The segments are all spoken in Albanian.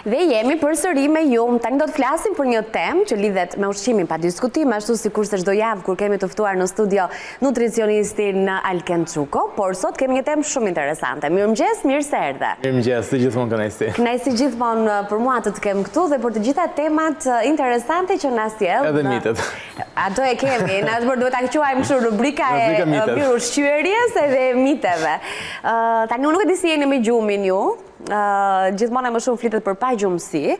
Dhe jemi përsëri me ju. Tani do të flasim për një temë që lidhet me ushqimin pa diskutim, ashtu sikurse çdo javë kur kemi të ftuar në studio nutricionistin Alken Çuko, por sot kemi një temë shumë interesante. Mirëmëngjes, mirë se erdhe. Mirëmëngjes, të gjithmonë kënaqësi. Kënaqësi gjithmonë për mua të kem këtu dhe për të gjitha temat interesante që na sjell. Edhe mitet. Ato e kemi, na duhet ta quajmë kështu rubrika e mirë ushqyerjes edhe miteve. Tani unë nuk e di si jeni me gjumin ju. Gjithmonë më shumë flitet për pagjumësi.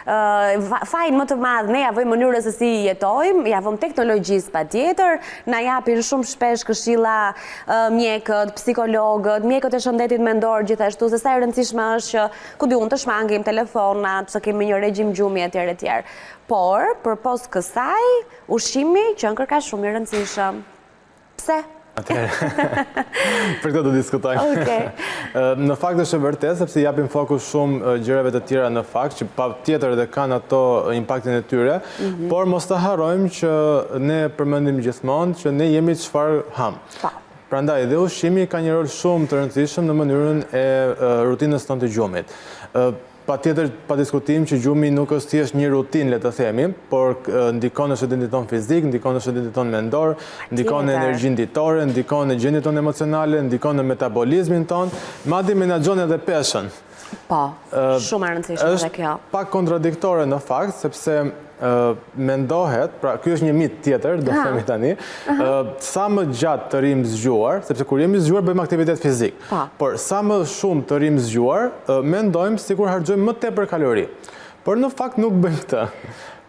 Fajin më të madh ne ja vëmë mënyrën se si jetojmë, ja vëmë teknologjisë patjetër, na japin shumë shpesh këshilla mjekët, psikologët, mjekët e shëndetit mendor gjithashtu se sa e rëndësishme është që ku diun të shmangim telefonat, të kemi një regjim gjumi etj. Por përpos kësaj, ushqimi që është kërkaq shumë i rëndësishëm. Pse? Për këtë do diskutojmë. Në fakt është e vërtetë sepse japim fokus shumë gjërave të tjera në fakt që patjetër edhe kanë ato impaktin e tyre, por mos ta harrojmë që ne përmendim gjithmonë që ne jemi çfarë ham. Prandaj dhe ushqimi ka një rol shumë të rëndësishëm në mënyrën e rutinës tonë të gjumit. Patjetër pa diskutim që gjumi nuk është thjesht një rutinë, le të themi, por ndikon në shëndetin tonë fizik, ndikon në shëndetin tonë mendor, ndikon në energjinë ditore, ndikon në gjendjen tonë emocionale, ndikon në metabolizmin tonë, madje menaxhon edhe peshën. Po, shumë e rëndësishme edhe kjo. Është pak kontradiktore në fakt, sepse mendohet, pra ky është një mit tjetër, do themi tani, sa më gjatë të rrim zgjuar, sepse kur jemi zgjuar bëjmë aktivitet fizik, por sa më shumë të rrim zgjuar, mendojmë sikur harxojmë më tepër kalori. Por në fakt nuk bëjmë këtë.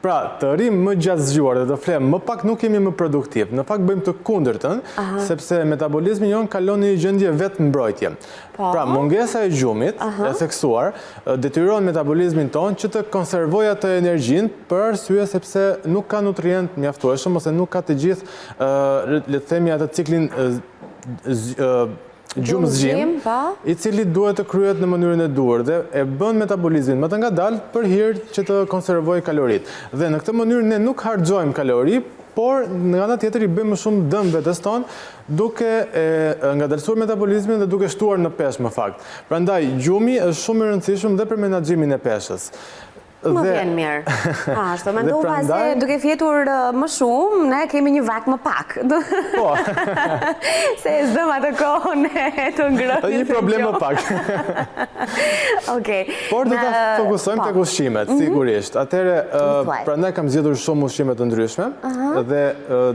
Pra, të rrim më gjatë zgjuar dhe të flem më pak nuk jemi më produktiv. Në fakt bëjmë të kundërtën, sepse metabolizmi jon kalon në një gjendje vetë mbrojtje. Pra, mungesa e gjumit, e theksuar, detyron metabolizmin ton që të konservojë atë energjinë për arsye sepse nuk ka nutrient mjaftueshëm ose nuk ka të gjithë, le të themi atë ciklin gjumëzgjim, i cili duhet të kryhet në mënyrën e duhur dhe e bën metabolizmin më të ngadalë për hir që të konservojë kaloritë. Dhe në këtë mënyrë ne nuk harxojmë kalori, por nga ana tjetër i bëjmë më shumë dëm vetes tonë, duke ngadalësuar metabolizmin dhe duke shtuar në peshë më fakt. Prandaj gjumi është shumë i rëndësishëm dhe për menaxhimin e peshës. Më vjen mirë. Ashtu, mendova se duke fjetur më shumë, ne kemi një vak më pak. Po. Se e zëm atë kohën e të ngrënjes. Një problem më pak. Okej. Por do ta fokusojmë tek ushqimet, sigurisht. Atëherë, prandaj kam zgjedhur shumë ushqime të ndryshme dhe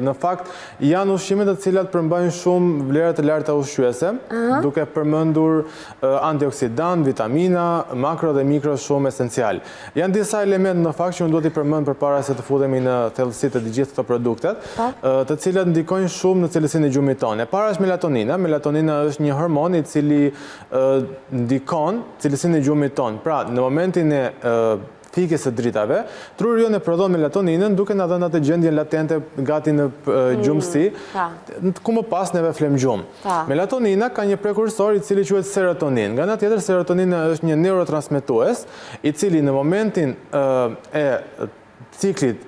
në fakt janë ushqime të cilat përmbajnë shumë vlera të larta ushqyese, duke përmendur antioksidan, vitamina, makro dhe mikro shumë esencial. Janë disa elementë në fakt që unë duhet i përmend përpara se të futemi në thellësitë të gjithë këto produktet, të cilat ndikojnë shumë në cilësinë e gjumit tonë. E para është melatonina. Melatonina është një hormon i cili ndikon cilësinë e gjumit tonë. Pra, në momentin e fikjes së dritave, truri jonë e prodhon melatoninën duke na dhënë atë gjendjen latente gati në gjumësi, ku më pas neve flem gjumë. Melatonina ka një prekursor i cili quhet serotonin. Nga ana tjetër, serotonina është një neurotransmetues i cili në momentin e ciklit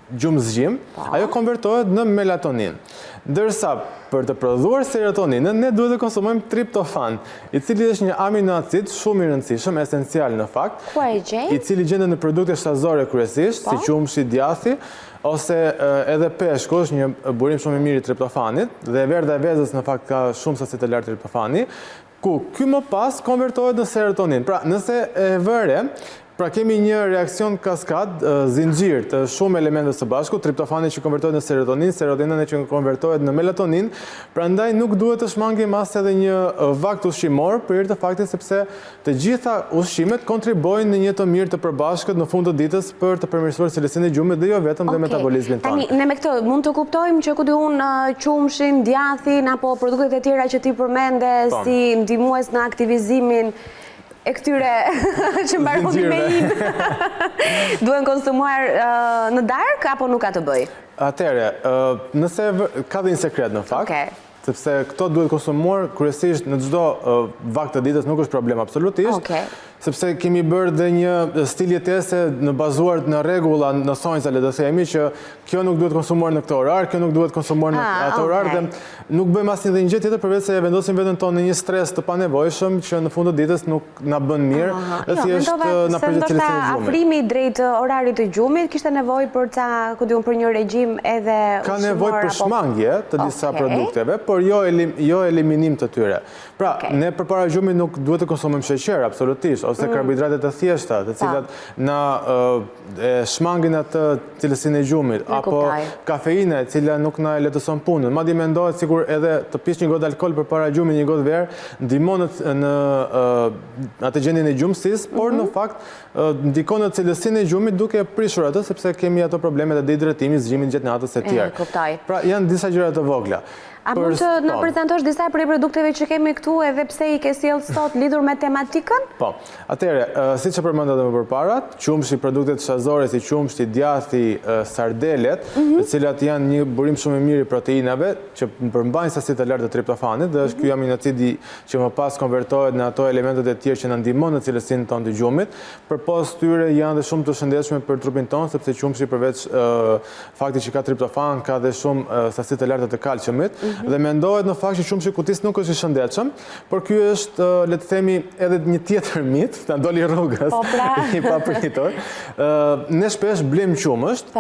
gjumëzgjim, ajo konvertohet në melatonin. Ndërsa për të prodhuar serotoninën, ne duhet të konsumojmë triptofan, i cili është një aminoacid shumë i rëndësishëm, esencial në fakt, i cili gjendet në produkte shtazore kryesisht, si qumshi, djathi, ose edhe peshku, është një burim shumë i mirë i triptofanit, dhe verdha e vezës në fakt ka shumë sasi të lartë triptofani, ku ky më pas konvertohet në serotonin. Pra, nëse e vëre, pra kemi një reakcion kaskad, zinxhir të shumë elementeve së bashku, triptofani që konvertohet në serotonin, serotonina që konvertohet në melatonin, prandaj nuk duhet të shmangim as edhe një vakt ushqimor për hir të faktit sepse të gjitha ushqimet kontribuojnë në një të mirë të përbashkët në fund të ditës për të përmirësuar cilësinë e gjumit dhe jo vetëm dhe metabolizmin tonë. Tani, ne me këtë mund të kuptojmë që ku diun qumshin, djathin apo produktet e tjera që ti përmende si ndihmues në aktivizimin e këtyre që mbaroni me im, duhen konsumuar në darkë apo nuk ka të bëj? Atëherë, nëse ka dhe një sekret në fakt, sepse këto duhet konsumuar kryesisht në çdo vakt të ditës, nuk është problem absolutisht, sepse kemi bërë dhe një stil jetese në bazuar në rregulla, në thonjza, le të themi që kjo nuk duhet konsumuar në këtë orar, kjo nuk duhet konsumuar në atë orar dhe nuk bëjmë asnjë dhe një gjë tjetër përveç se e vendosim veten tonë në një stres të panevojshëm që në fund të ditës nuk na bën mirë, dhe thjesht na pritet cilësinë e gjumit. Afrimi drejt orarit të gjumit kishte nevojë për për një regjim edhe ka nevojë për shmangje të disa produkteve, por jo eliminim të tyre. Pra, ne përpara gjumit nuk duhet të konsumojmë sheqer, absolutisht, ose karbohidrate të thjeshta, të cilat na shmangin atë cilësinë e gjumit, apo kafeina, e cila nuk na lehtëson punën. Madje mendohet sikur edhe të pish një gotë alkool përpara gjumit, një gotë verë, ndihmon në atë gjendjen e gjumësisë, por në fakt ndikon në cilësinë e gjumit duke prishur atë, sepse kemi ato problemet e dehidratimit, zgjimin gjatë natës e tjerë. Pra, janë disa gjëra të vogla. A mund të na prezantosh disa prej produkteve që kemi këtu edhe pse i ke sjellë sot lidhur me tematikën? Po. Atëherë, siç e përmenda edhe më përpara, qumshi, produktet shazore si qumshi, djathi, sardelet, të cilat janë një burim shumë i mirë i proteinave që përmbajnë sasi të lartë të triptofanit, dhe është ky aminocidi që më pas konvertohet në ato elementet e tjerë që na ndihmojnë në cilësinë tonë të gjumit. Përpos tyre janë dhe shumë të shëndetshme për trupin tonë, sepse qumshi përveç faktit që ka triptofan, ka dhe shumë sasi të larta të kalciumit. Dhe mendohet në fakt që qumshi kutis nuk është i shëndetshëm, por ky është, le të themi, edhe një tjetër mit, na doli rrugës i papritur. Ne shpesh blejmë qumësht,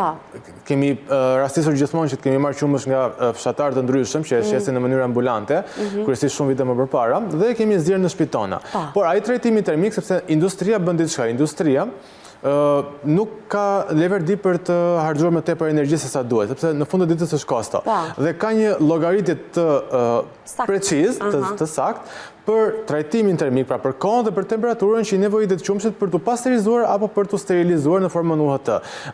kemi rastisur gjithmonë që të kemi marrë qumësht nga fshatarë të ndryshëm që e shesin në mënyrë ambulante, kryesisht shumë vite më përpara, dhe kemi zgjerë në shtëpi tona. Por ai trajtimi termik, sepse industria bën diçka, industria nuk ka leverdi për të harxuar më tepër energji se sa duhet, sepse në fund të ditës është kosto. Dhe ka një llogaritje të precizë, të saktë, për trajtimin termik, pra për kohën dhe për temperaturën që i nevojitet qumshit për të pasterizuar apo për të sterilizuar në formën UHT.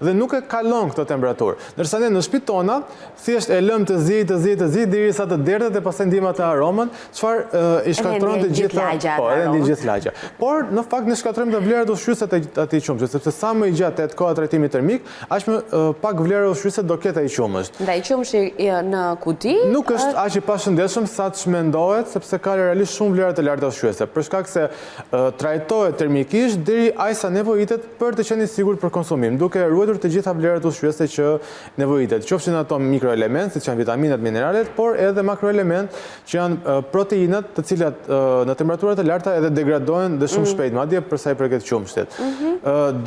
Dhe nuk e kalon këtë temperaturë. Ndërsa ne në shtëpitë tona thjesht e lëm të zi derisa të derdhet dhe pastaj ndjejmë atë aromën, çfarë i shkatërron të gjithë lagja. Por në fakt ne shkatërrojmë të vlerat ushqyese të atij qumshit, sepse sa më i gjatë të koha trajtimit termik, aq më pak vlera ushqyese do ketë ai qumësht. Ndaj qumshi në kuti nuk është aq i pashëndetshëm sa ç'mendohet, sepse ka realisht shumë të larta ushqyese, për shkak se trajtohet termikisht deri aq sa nevojitet për të qenë i sigurt për konsumim, duke ruajtur të gjitha vlerat ushqyese që nevojitet, qofshin ato mikroelementë, siç janë vitaminat, mineralet, por edhe makroelementë që janë proteinat, të cilat në temperatura të larta edhe degradohen dhe shumë shpejt, madje për sa i përket qumshit.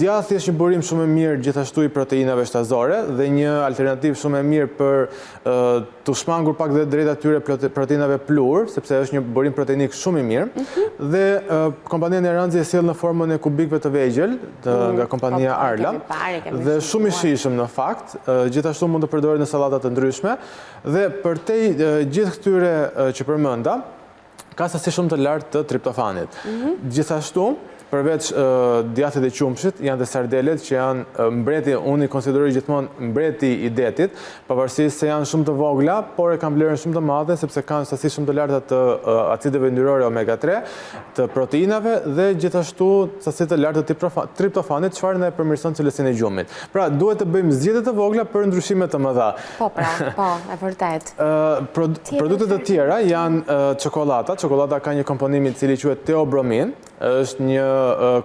Djathi është një burim shumë i mirë gjithashtu i proteinave shtazore dhe një alternativë shumë e mirë për të shmangur pak dhe drejt atyre proteinave plur, sepse është një burim proteinik shumë i mirë, dhe kompania Neranzi e sjell në formën e kubikëve të vegjël nga kompania Arla, dhe shumë i shijshëm në fakt, gjithashtu mund të përdoret në sallata të ndryshme, dhe përtej gjithë këtyre që përmenda, ka sasi shumë të lartë të triptofanit. Gjithashtu, përveç djathit dhe qumshit, janë dhe sardelet që janë mbreti, unë i konsideroj gjithmonë mbreti i detit, pavarësisht se janë shumë të vogla, por e kanë vlerën shumë të madhe, sepse kanë sasi shumë të larta të acideve yndyrore omega-3, të proteinave dhe gjithashtu sasi të larta të triptofanit, çfarë na e përmirëson cilësinë e gjumit. Pra, duhet të bëjmë zgjedhje të vogla për ndryshime të mëdha. Po, e vërtet. Produktet e tjera janë çokolata. Çokolata ka një komponim i cili quhet theobromin, është një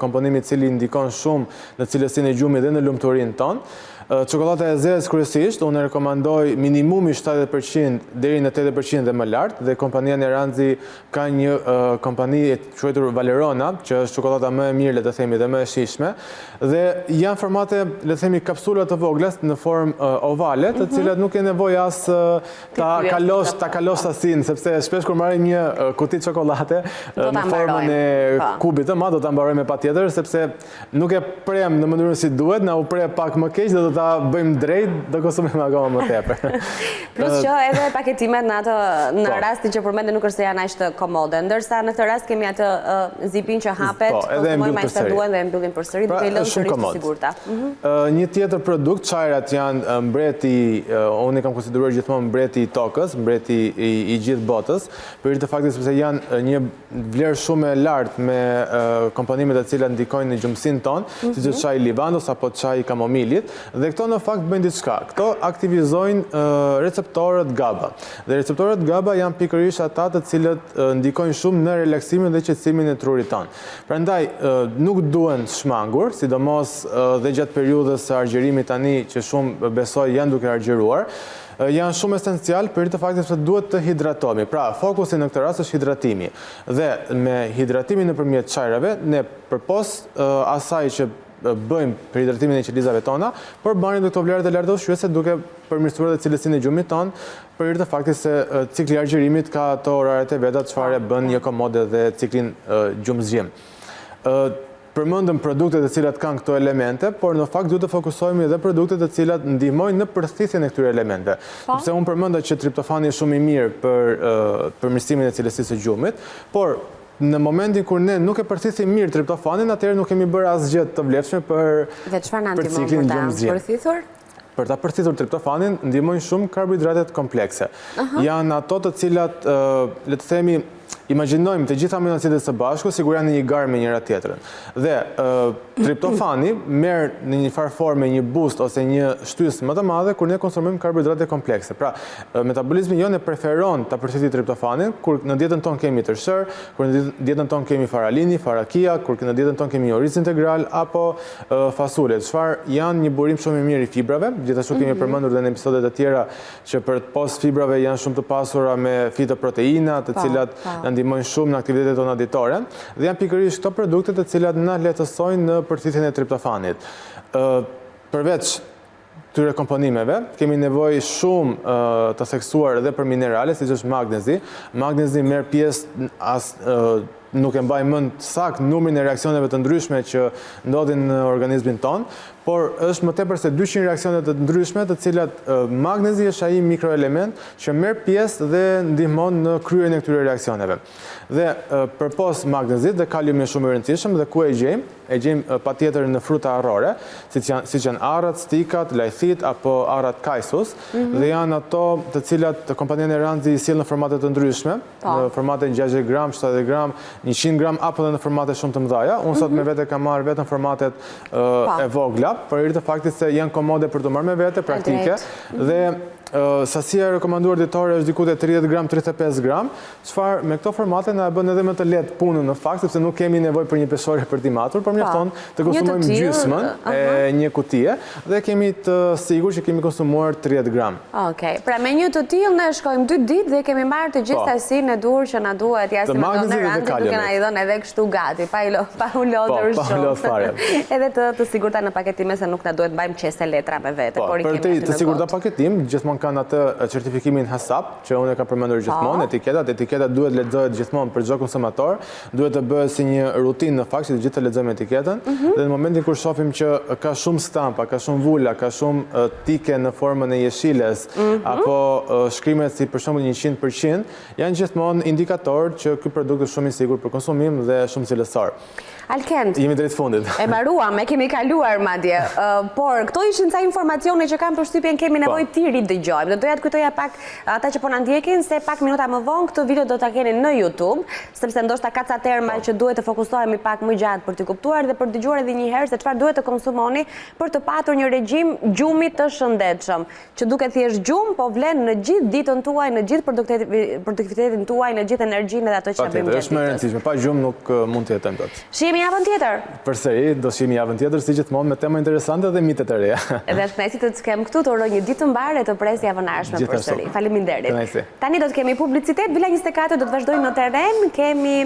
komponim i cili ndikon shumë në cilësinë e gjumit dhe në lumturinë tonë. Çokolata e zezë kryesisht, unë rekomandoj minimumi 70% deri në 80% dhe më lartë, dhe kompania Neranzi ka një kompani e quajtur Valerona, që është çokolata më e mirë, le të themi, dhe më e shijshme, dhe janë formate, le të themi, kapsula të vogla në formë ovale, të cilat nuk e nevojë as ta kalosh sasinë, sepse shpesh kur marrim një kuti çokolate në formën e kubit të madh, do ta mbarojmë patjetër, sepse nuk e prem në mënyrën si duhet, na u pre pak më keq dhe do ta bëjmë drejt, do konsumojmë akoma më tepër. Plus që edhe paketimet në rasti që përmende nuk është se janë aq të komode, ndërsa në këtë rast kemi atë zipin që hapet, konsumojmë aq sa duhen dhe e mbyllim përsëri duke i lënë sërish të sigurta. Një tjetër produkt, çajrat janë mbreti, unë i kam konsideruar gjithmonë mbreti i tokës, mbreti i gjithë botës, për të faktit sepse janë një vlerë shumë e lartë me komponime të cilat ndikojnë në gjumësinë tonë, siç është çaji livandos apo çaji kamomilit, Dhe këto në fakt bëjnë diçka. Këto aktivizojnë receptorët GABA. Dhe receptorët GABA janë pikërisht ata të cilët ndikojnë shumë në relaksimin dhe qetësimin e trurit tonë. Prandaj nuk duhen shmangur, sidomos dhe gjatë periudhës së argjerimit tani që shumë besoj janë duke argjeruar, janë shumë esencial për të faktit se duhet të hidratohemi. Pra, fokusi në këtë rast është hidratimi. Dhe me hidratimin nëpërmjet çajrave, ne përpos asaj që bëjmë për hidratimin e qelizave tona, por banim këto vlerat e larta ushqyese duke përmirësuar dhe cilësinë e gjumit ton, për hir të faktit se cikli i argjerimit ka ato oraret e veta çfarë bën një komode dhe ciklin gjumë-zgjim. Përmendëm produktet të cilat kanë këto elemente, por në fakt duhet të fokusohemi edhe produktet të cilat ndihmojnë në përthithjen e këtyre elemente. Sepse unë përmenda që triptofani është shumë i mirë për përmirësimin e cilësisë së gjumit, por në momentin kur ne nuk e përthithim mirë triptofanin, atëherë nuk kemi bërë asgjë të vlefshme për ciklin gjumë-zgjim. Për ta përthithur triptofanin, ndihmojnë shumë karbohidratet komplekse. Janë ato të cilat, le të themi, imagjinojmë të gjitha aminoacidet së bashku, sigur janë në një garë me njëra tjetrën. Dhe triptofani merr në një farë forme një boost ose një shtysë më të madhe kur ne konsumojmë karbohidrate komplekse. Pra, metabolizmi jonë e preferon ta përthithë triptofanin kur në dietën tonë kemi tërshër, kur në dietën tonë kemi faralini, farakia, kur në dietën tonë kemi oriz integral apo fasule, çfarë janë një burim shumë i mirë i fibrave. Gjithashtu kemi përmendur edhe në episodet e tjera që për pos fibrave janë shumë të pasura me fitoproteina, të cilat na ndihmojnë shumë në aktivitetet tona ditore, dhe janë pikërisht këto produkte të cilat na lehtësojnë në përthithjen e triptofanit. Përveç këtyre komponimeve, kemi nevojë shumë të theksuar edhe për minerale, siç është magnezi. Magnezi merr pjesë nuk e mbaj mend sakt numrin e reaksioneve të ndryshme që ndodhin në organizmin ton, por është më tepër se 200 reakcione të ndryshme, të cilat magnezi është ai mikroelement që merr pjesë dhe ndihmon në kryerjen e këtyre reaksioneve. Dhe përpos magnezit dhe kaliumi është shumë i rëndësishëm dhe ku e gjejmë? E gjejmë patjetër në fruta arrore, siç janë arrat, stikat, lajthit apo arrat kajsus, dhe janë ato të cilat kompania Neranzi i sjell në formate të ndryshme, në formate 60 gram, 70 gram, 100 gram apo edhe në formate shumë të mëdha. Unë sot me vete kam marrë vetëm formatet e vogla, për hir të faktit se janë komode për të marrë me vete, praktike, dhe sasia e rekomanduar ditore është diku te 30 gram, 35 gram, çfarë me këto formate na e bën edhe më të lehtë punën në fakt, sepse nuk kemi nevojë për një peshore për t'i matur, por mjafton të konsumojmë gjysmën e një kutie dhe kemi të sigurt që kemi konsumuar 30 gram. Okej, pra me një të tillë ne shkojmë 2 ditë dhe kemi marrë të gjithë sasinë e duhur që na duhet, ja si më thonë Randi, duke na i dhënë edhe kështu gati, pa u lodhur shumë. Edhe të sigurta në paketime se nuk na duhet mbajmë qese letra me vete, por i kemi aty në të sigurta paketim, gjithmonë kanë atë certifikimin HACCP, që unë e kam përmendur gjithmonë, etiketat duhet lexohet gjithmonë për çdo konsumator, duhet të bëhet si një rutinë në fakt që të gjithë të lexojmë etiketën, dhe në momentin kur shohim që ka shumë stampa, ka shumë vula, ka shumë tike në formën e jeshilës, apo shkrimet si për shembull 100%, janë gjithmonë indikator që ky produkt është shumë i sigurt për konsumim dhe shumë cilësor. Alkend, jemi drejt fundit. E mbaruam, e kemi kaluar madje, por këto ishin ca informacione që kam përshtypjen kemi nevojë ti ridëgjojmë. Do doja të kujtoja pak ata që po na ndjekin se pak minuta më vonë këtë video do ta keni në YouTube, sepse ndoshta ka ca terma që duhet të fokusohemi pak më gjatë për të kuptuar dhe për dëgjuar edhe një herë se çfarë duhet të konsumoni për të patur një regjim gjumi të shëndetshëm, që duket thjesht gjumë, po vlen në gjithë ditën tuaj, në gjithë produktivitetin tuaj, në gjithë energjinë dhe ato që bëjmë gjatë. Është më e rëndësishme, pa gjumë nuk mund të jetojmë dot. Shihemi javën tjetër. Përsëri do shihemi javën tjetër si gjithmonë me tema interesante dhe mite të reja. Edhe kënaqësi të të kem këtu, të uroj një ditë të mbarë e të pres javën ardhshme përsëri. Faleminderit. Tani do të kemi publicitet, Villa 24 do të vazhdojmë në terren, kemi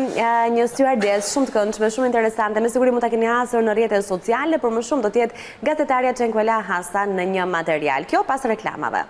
një stewardess shumë të këndshme, shumë interesante. Me siguri mund ta keni hasur në rrjetet sociale, por më shumë do të jetë gazetarja Çenkuela Hasan në një material. Kjo pas reklamave.